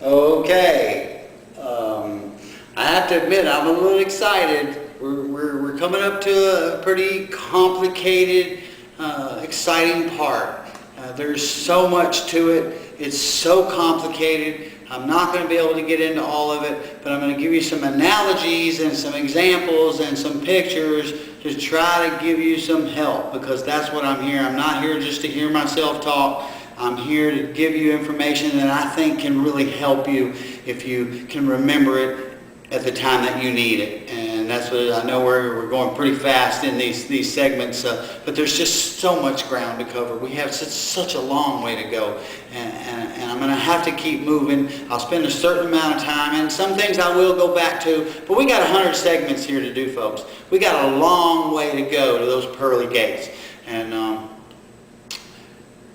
Okay, I have to admit I'm a little excited. We're coming up to a pretty complicated, exciting part. There's so much to it. It's so complicated. I'm not going to be able to get into all of it, but I'm going to give you some analogies and some examples and some pictures to try to give you some help, because that's what I'm here. I'm not here just to hear myself talk. I'm here to give you information that I think can really help you if you can remember it at the time that you need it. And that's what I know we're going pretty fast in these segments, but there's just so much ground to cover. We have such a long way to go, and I'm going to have to keep moving. I'll spend a certain amount of time, and some things I will go back to, but we got 100 segments here to do, folks. We got a long way to go to those pearly gates. And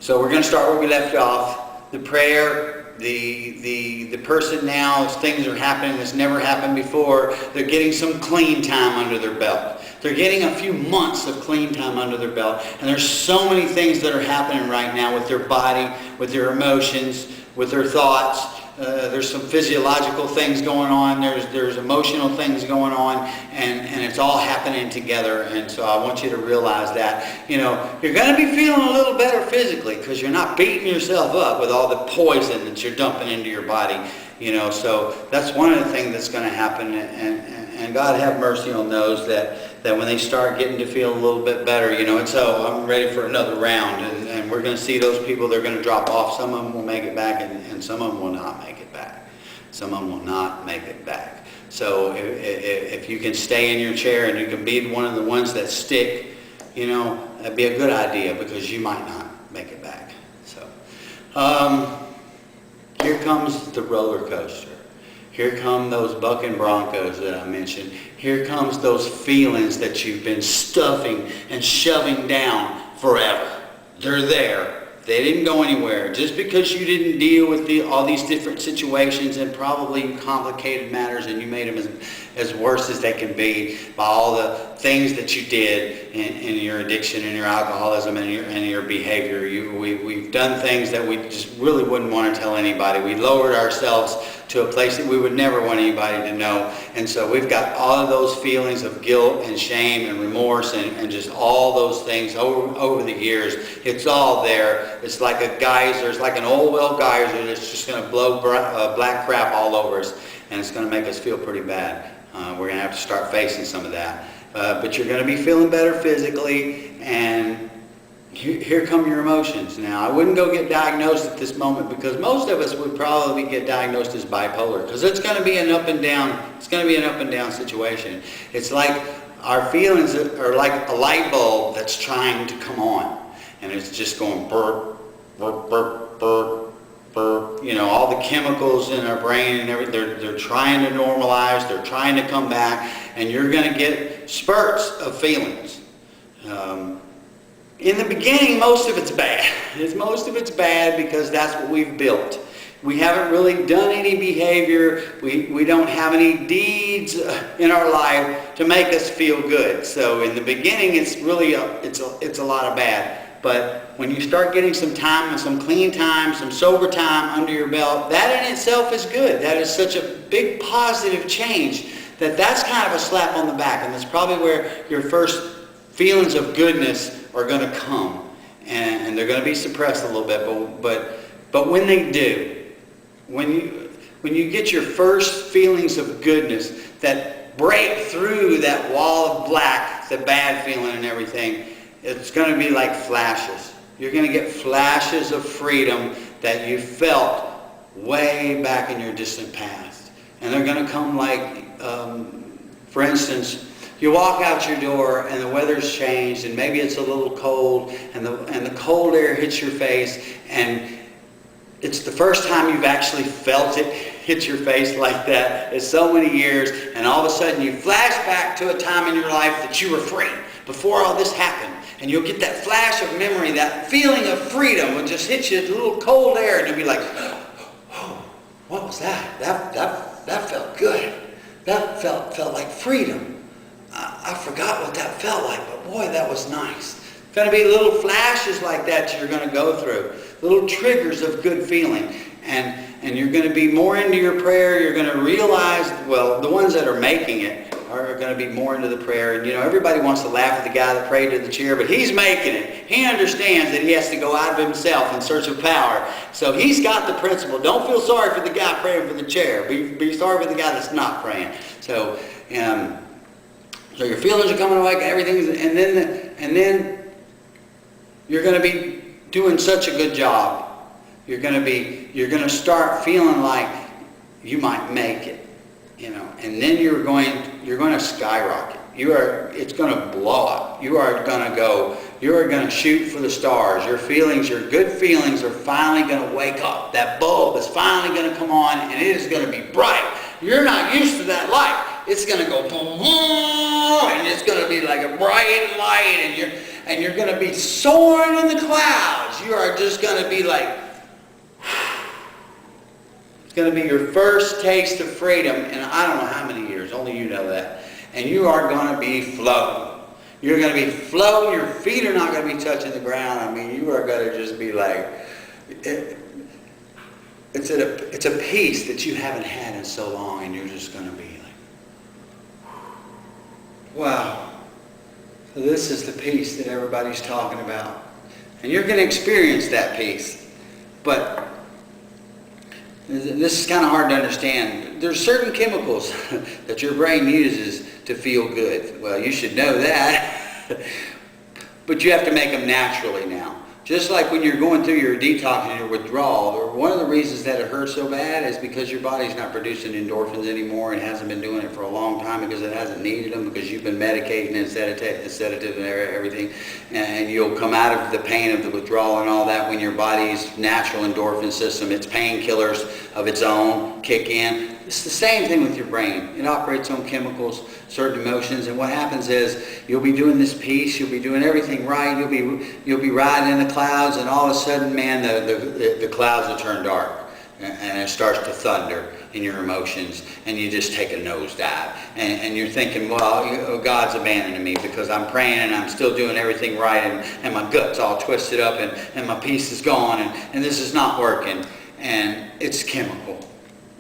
so we're going to start where we left off. The prayer, the person now, things are happening that's never happened before. They're getting some clean time under their belt. They're getting a few months of clean time under their belt. And there's so many things that are happening right now with their body, with their emotions, with their thoughts. There's some physiological things going on. There's emotional things going on, and it's all happening together. And so I want you to realize that, you're going to be feeling a little better physically because you're not beating yourself up with all the poison that you're dumping into your body. So that's one of the things that's going to happen. And God have mercy on those that when they start getting to feel a little bit better, and so I'm ready for another round, and we're going to see those people, they're going to drop off. Some of them will make it back, and some of them will not make it back. Some of them will not make it back. So if you can stay in your chair and you can be one of the ones that stick, that'd be a good idea, because you might not make it back. So here comes the roller coaster. Here come those bucking Broncos that I mentioned. Here comes those feelings that you've been stuffing and shoving down forever. They're there. They didn't go anywhere. Just because you didn't deal with all these different situations and probably complicated matters, and you made them as worse as they can be by all the things that you did in your addiction and your alcoholism and your behavior. We've done things that we just really wouldn't want to tell anybody. We lowered ourselves to a place that we would never want anybody to know. And so we've got all of those feelings of guilt and shame and remorse and just all those things over the years. It's all there. It's like a geyser. It's like an old well geyser that's just going to blow black crap all over us. And it's going to make us feel pretty bad. We're going to have to start facing some of that. But you're going to be feeling better physically, and here come your emotions. Now, I wouldn't go get diagnosed at this moment, because most of us would probably get diagnosed as bipolar, because it's going to be an up and down. It's going to be an up and down situation. It's like our feelings are like a light bulb that's trying to come on, and it's just going burp, burp, burp, burp, burp. All the chemicals in our brain and everything, they're trying to normalize. They're trying to come back, and you're going to get spurts of feelings. In the beginning, most of it's bad. Most of it's bad because that's what we've built. We haven't really done any behavior. We don't have any deeds in our life to make us feel good. So in the beginning, it's really it's a lot of bad. But when you start getting some time and some clean time, some sober time under your belt, that in itself is good. That is such a big positive change that's kind of a slap on the back. And that's probably where your first feelings of goodness are going to come, and they're going to be suppressed a little bit, but when they do, when you get your first feelings of goodness that break through that wall of black, the bad feeling and everything, it's going to be like flashes. You're going to get flashes of freedom that you felt way back in your distant past, and they're going to come like, for instance, you walk out your door and the weather's changed, and maybe it's a little cold, and the cold air hits your face, and it's the first time you've actually felt it hit your face like that in so many years, and all of a sudden you flash back to a time in your life that you were free before all this happened, and you'll get that flash of memory, that feeling of freedom will just hit you, a little cold air, and you'll be like, oh, what was that? That felt good. That felt like freedom. I forgot what that felt like, but boy, that was nice. It's going to be little flashes like that you're going to go through, little triggers of good feeling. And and you're going to be more into your prayer. You're going to realize, well, the ones that are making it are going to be more into the prayer. And everybody wants to laugh at the guy that prayed to the chair, but he's making it. He understands that he has to go out of himself in search of power. So he's got the principle. Don't feel sorry for the guy praying for the chair. Be sorry for the guy that's not praying. So your feelings are coming away, everything, and then you're going to be doing such a good job. You're going to start feeling like you might make it, and then you're going to skyrocket. It's going to blow up. You are going to shoot for the stars. Your good feelings are finally going to wake up. That bulb is finally going to come on, and it is going to be bright. You're not used to that light. It's going to go boom, and it's going to be like a bright light, and you're going to be soaring in the clouds. You are just going to be like, it's going to be your first taste of freedom in I don't know how many years. Only you know that. And you are going to be floating. You're going to be floating. Your feet are not going to be touching the ground. I mean, you are going to just be like, it's a peace that you haven't had in so long, and you're just going to be like, wow. So this is the peace that everybody's talking about. And you're going to experience that peace. But this is kind of hard to understand. There's certain chemicals that your brain uses to feel good. Well, you should know that. But you have to make them naturally now. Just like when you're going through your detox and your withdrawal, one of the reasons that it hurts so bad is because your body's not producing endorphins anymore and hasn't been doing it for a long time because it hasn't needed them, because you've been medicating and sedative and everything. And you'll come out of the pain of the withdrawal and all that when your body's natural endorphin system, its painkillers of its own, kick in. It's the same thing with your brain. It operates on chemicals, certain emotions, and what happens is you'll be doing this peace, you'll be doing everything right, you'll be riding in the clouds, and all of a sudden, man, the clouds will turn dark, and it starts to thunder in your emotions, and you just take a nosedive, and you're thinking, well, God's abandoning me because I'm praying and I'm still doing everything right, and my gut's all twisted up, and my peace is gone, and this is not working, and it's chemical.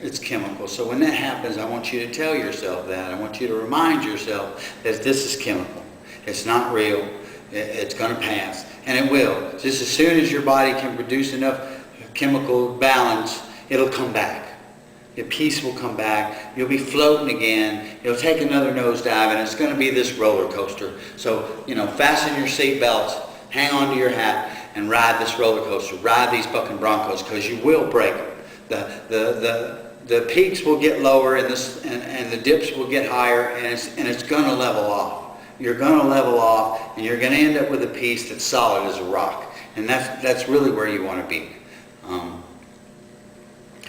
It's chemical. So when that happens, I want you to tell yourself that. I want you to remind yourself that this is chemical. It's not real. It's going to pass. And it will. Just as soon as your body can produce enough chemical balance, it'll come back. Your peace will come back. You'll be floating again. You'll take another nosedive, and it's going to be this roller coaster. So, fasten your seat belts, hang on to your hat, and ride this roller coaster. Ride these bucking Broncos, because you will break them. The peaks will get lower, and the dips will get higher, and it's going to level off. You're going to level off, and you're going to end up with a peace that's solid as a rock. And that's really where you want to be.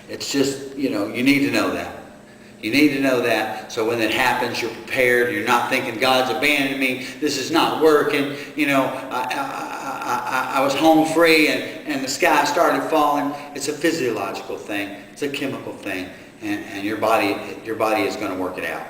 It's just, you need to know that. You need to know that, so when it happens, you're prepared. You're not thinking, God's abandoned me. This is not working. I was home free, and the sky started falling. It's a physiological thing. It's a chemical thing, and your body is going to work it out.